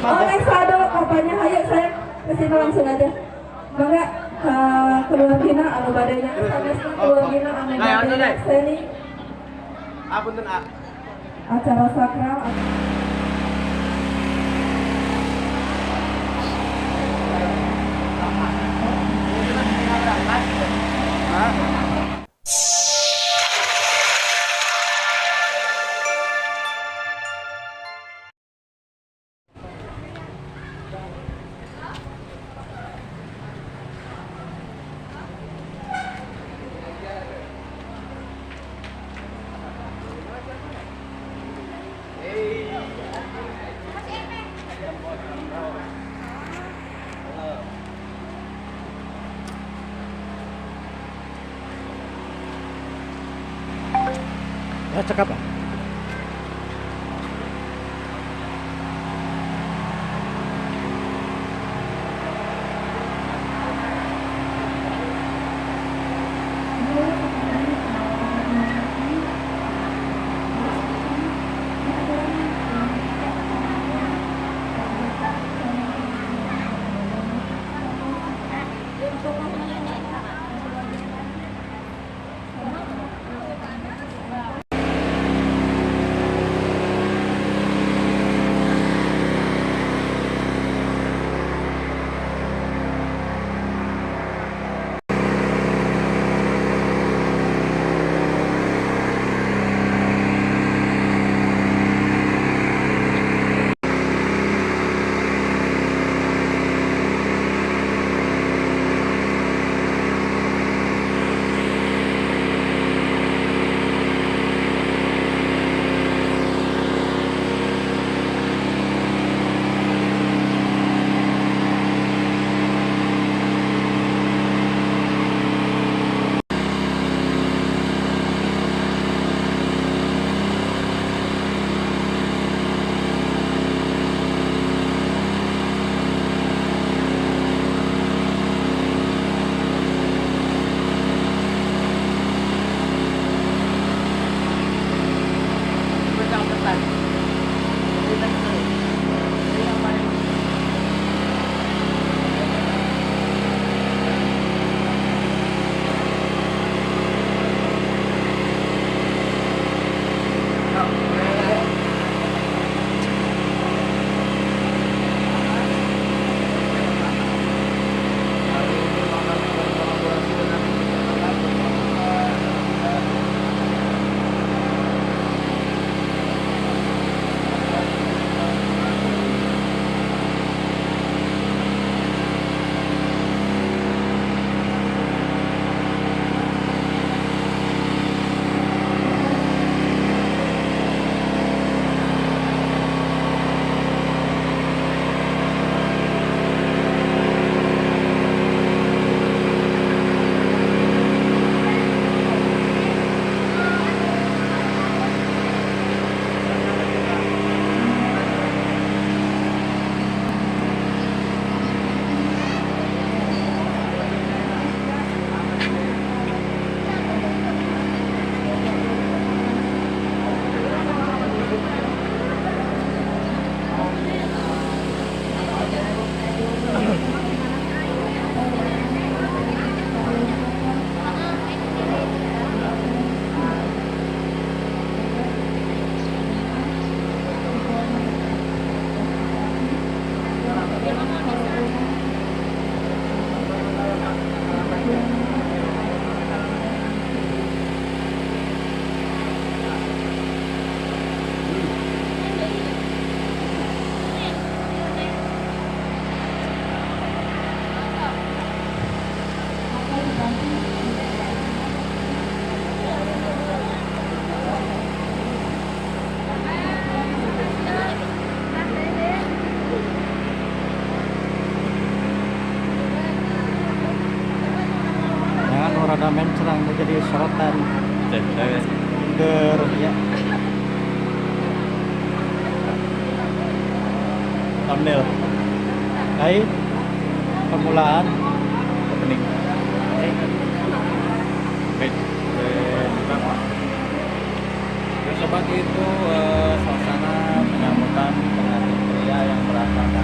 Oh, next ada apanya? Ayo saya kesini langsung aja. Bangga keluargina anu badanya sanesna keluargina anu badanya seni. Apunten, A. Acara sakral. Ya, cakap Pak. ornamen sedang menjadi sorotan ya. Thumbnail. Hai, permulaan opening. Sobat itu suasana penyambutan pengantin pria yang berangkat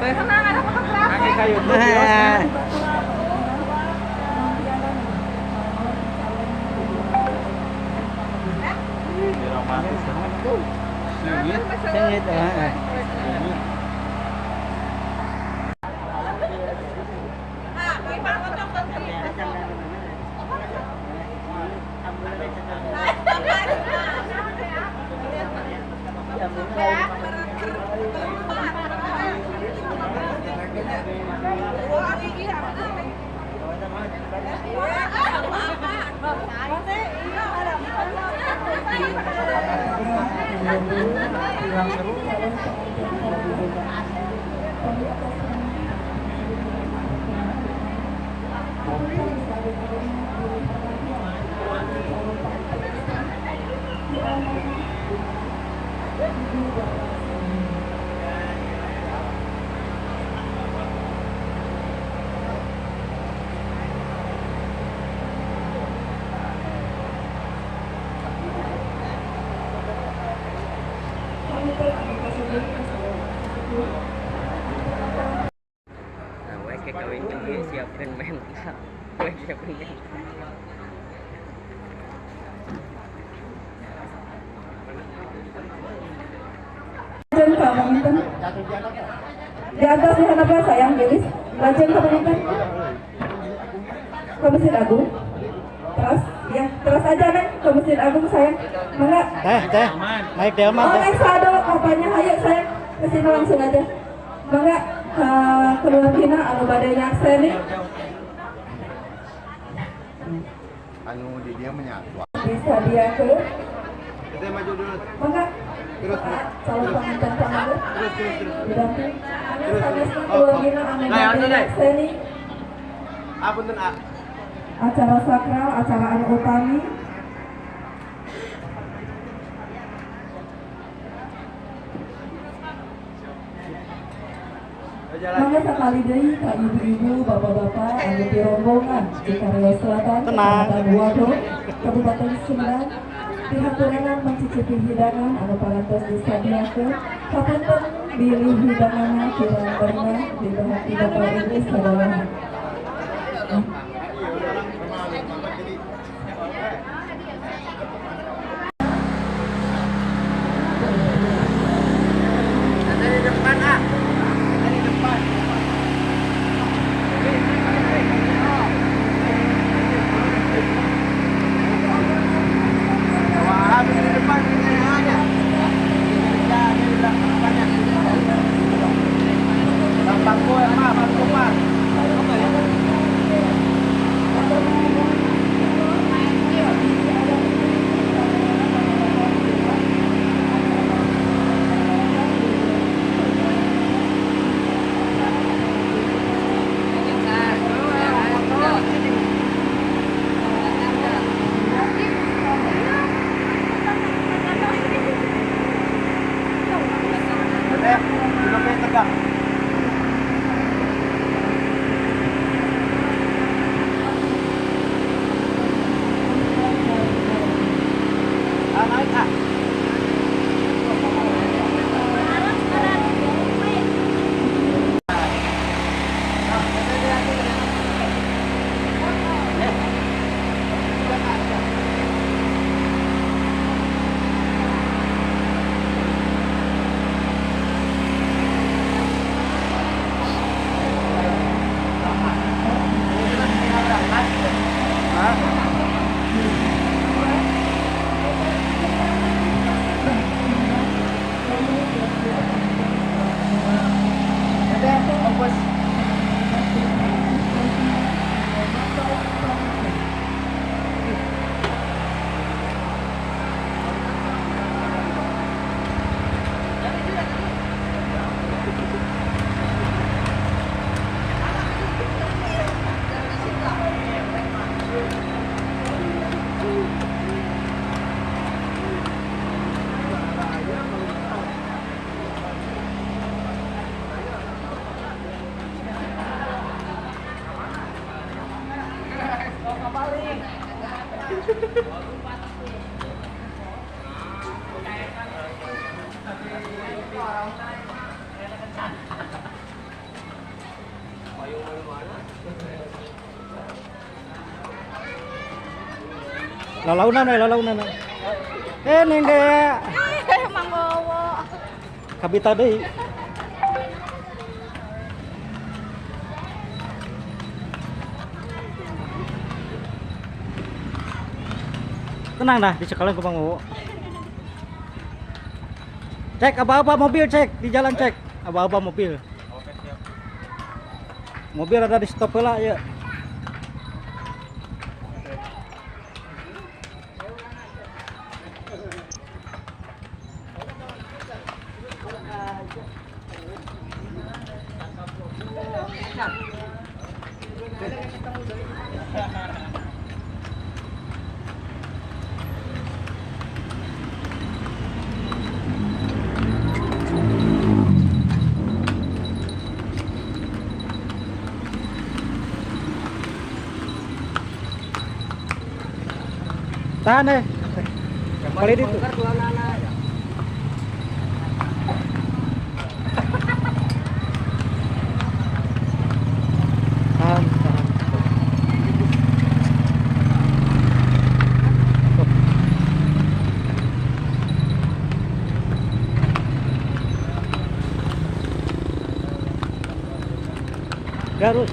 Kaki kayu tuh. Romantis banget tuh. Sengit. Nah, gue kayak kawin juga siapin mental. Gue siapin mental. Lajeng Pak Maminten. Di atas nih apa sayang Gelis. Lajeng Pak Maminten. Ke Masjid Agung. Terus aja Neng ke Masjid Agung sayang. Mangga. Teh, naik delman Oh, teh. naik saldo apanya hayu sayang. Ke sini langsung aja. Mangga keluargina anu bade nyaksen nih. Anu di dia menyatu. Bisa dia ke. Kita maju dulu. Mangga. Terus. Calon pengantin pamalu. Terus. Didamping. Anu sanesna keluargina anu bade nyaksen nih. Apunten, A. Acara sakral, acara anu utami. Mangga sekali deui ka ibu-ibu, bapak-bapak anu di rombongan di Karawang Selatan, Tenang. Kecamatan Waduh, Kabupaten Sumedang, pihaturangan mencicipi hidangan anu parantos disadiakeun. Papunten bilih hidanganna kirang berenang di bahasa Bapak Ibu sadaya. Dari depan, A. Dari depan. Wah, dari depan ini aja. Dari belakangnya. Bangku ya, Pak, bangku, Pak. Duduknya tegak. Naik, A. Lalaunan ay lalaunan ay. Neng dea. Manggowo. Kabita deui. Tenang dah, dicekalan ke Bang Wowo. Cek aba-aba mobil, cek di jalan, cek aba-aba mobil. Oke, siap. Mobil ada di stop heula ya. Tahan deh. Kali itu. Tahan, tahan. Garut.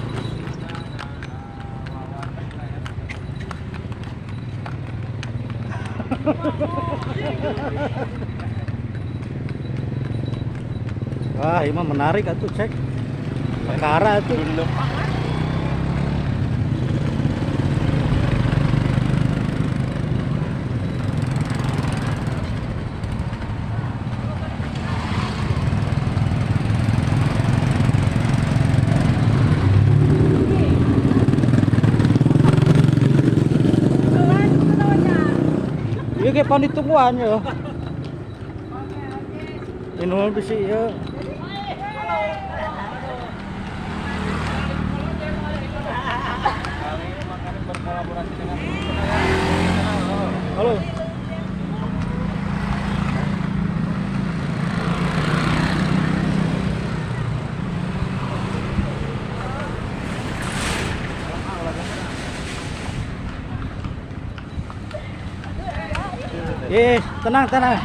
Wah, ini mah menarik atuh, cek. Perkara atuh. Iya kayak panitungguan ya. Inul bisi ya. Berkolaborasi dengan Halo. Tenang, tenang.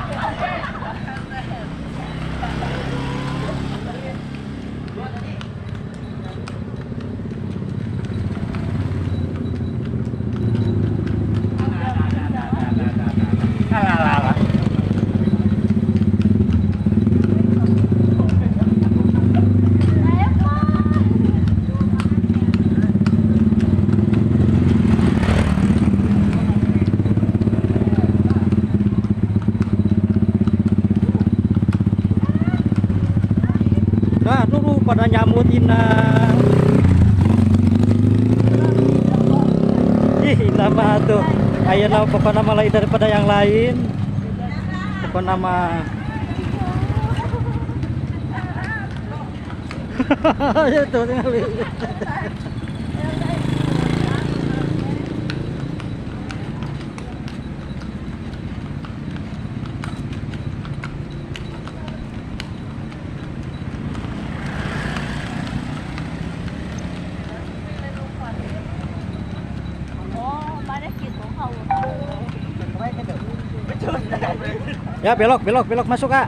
Nah, dulu pada nyambut inang. Ih, nama tuh. Ayeuna pokok nama lain daripada yang lain. Pokok nama. Ya tuh tinggal. Ya belok, belok, belok masuk Kak.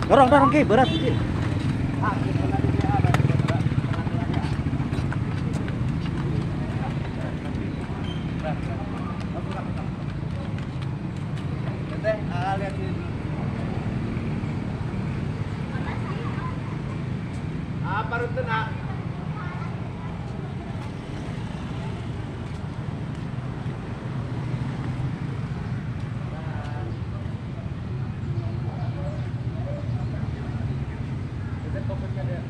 Dorong, dorong Ki, berat Ki. lihat ini. Apa rute nak? Kita fokusnya dia.